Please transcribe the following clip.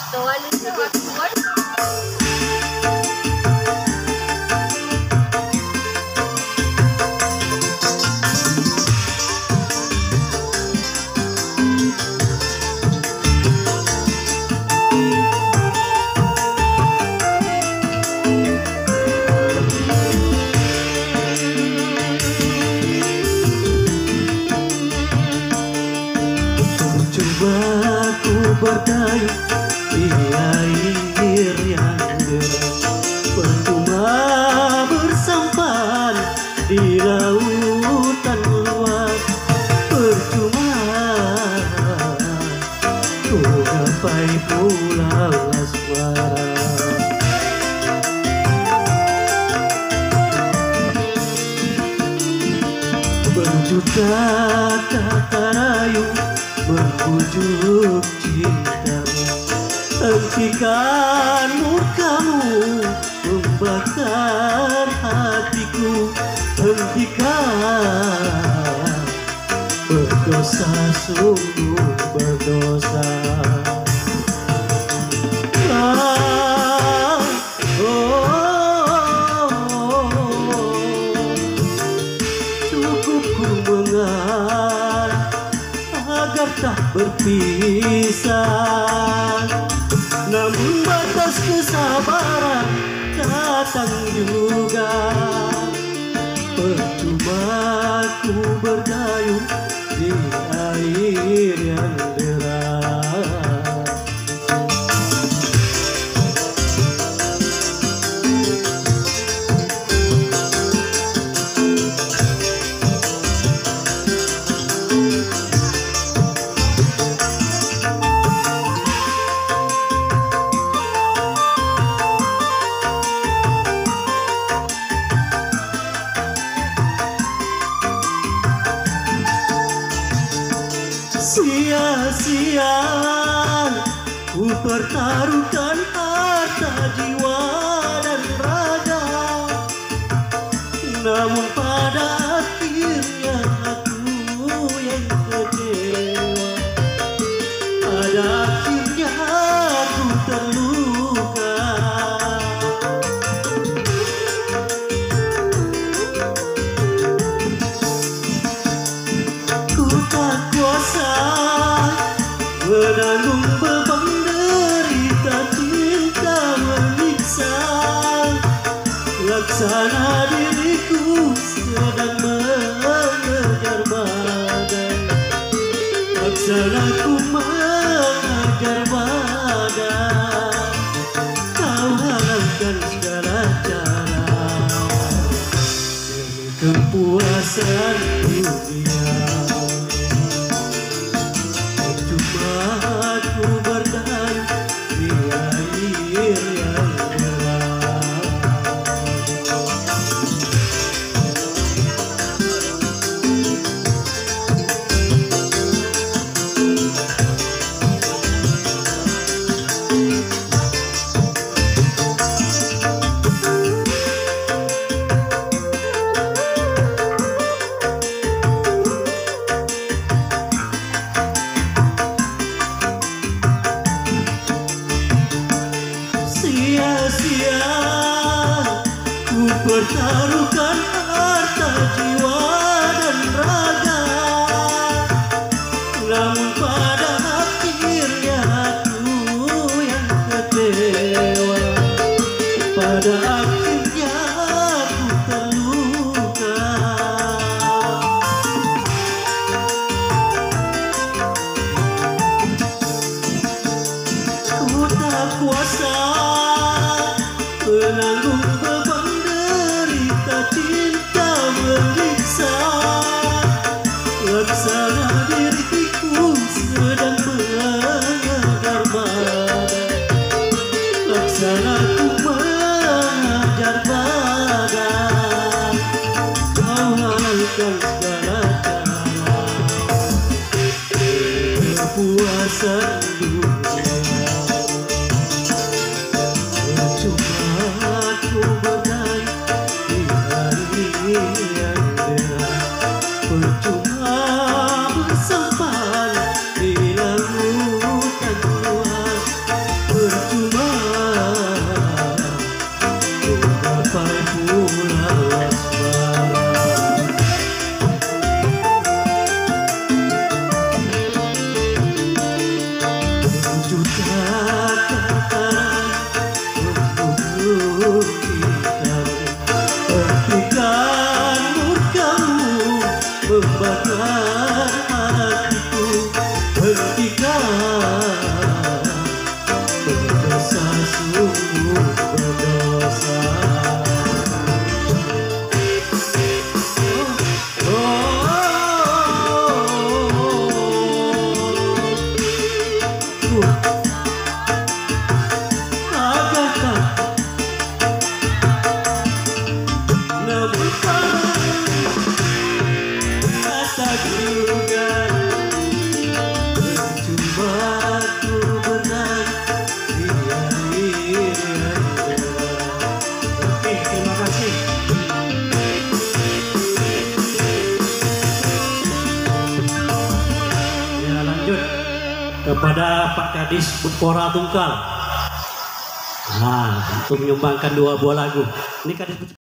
Tuwalin mo at berdayung di air yang deras, percuma bersampan di lautan luas, percuma ku gapai pulau asmara. Berjuta kata rayu membujuk cintamu, hentikan murkamu membakar hatiku, hentikan berdosa sungguh berdosa. Cukup ku mengalah agar tak berpisah, namun batas kesabaran datang juga. Percuma ku berdayung di air yang deras. Sia-sia ku pertaruhkan harta jiwa dan raga, namun pada akhirnya aku yang kecewa. Pada akhirnya aku terluka. Ku tak kuasa menanggung beban derita cinta menyiksa, laksana diriku sedang mengejar badai, laksana ku mengejar badai. Kau halangkan segala cara demi kepuasan dunia. Aku berdayung di air yang deras. Sia-sia ku pertaruhkan harta jiwa dan raga, namun pada akhirnya aku yang kecewa. Pada akhirnya aku terluka. Ku tak kuasa menanggung beban derita cinta menyiksa, laksana diriku sedang mengejar badai, laksana ku mengejar badai. Kau halalkan segala cara kepuasan dunia. Aku berdayung di air yang deras, percuma bersampan di lautan luas, membakar hatiku, hentikan berdosa sungguh berdosa. Kepada Pak Kadis Bukpora Tungkal, untuk menyumbangkan 2 buah lagu. Ini Kadis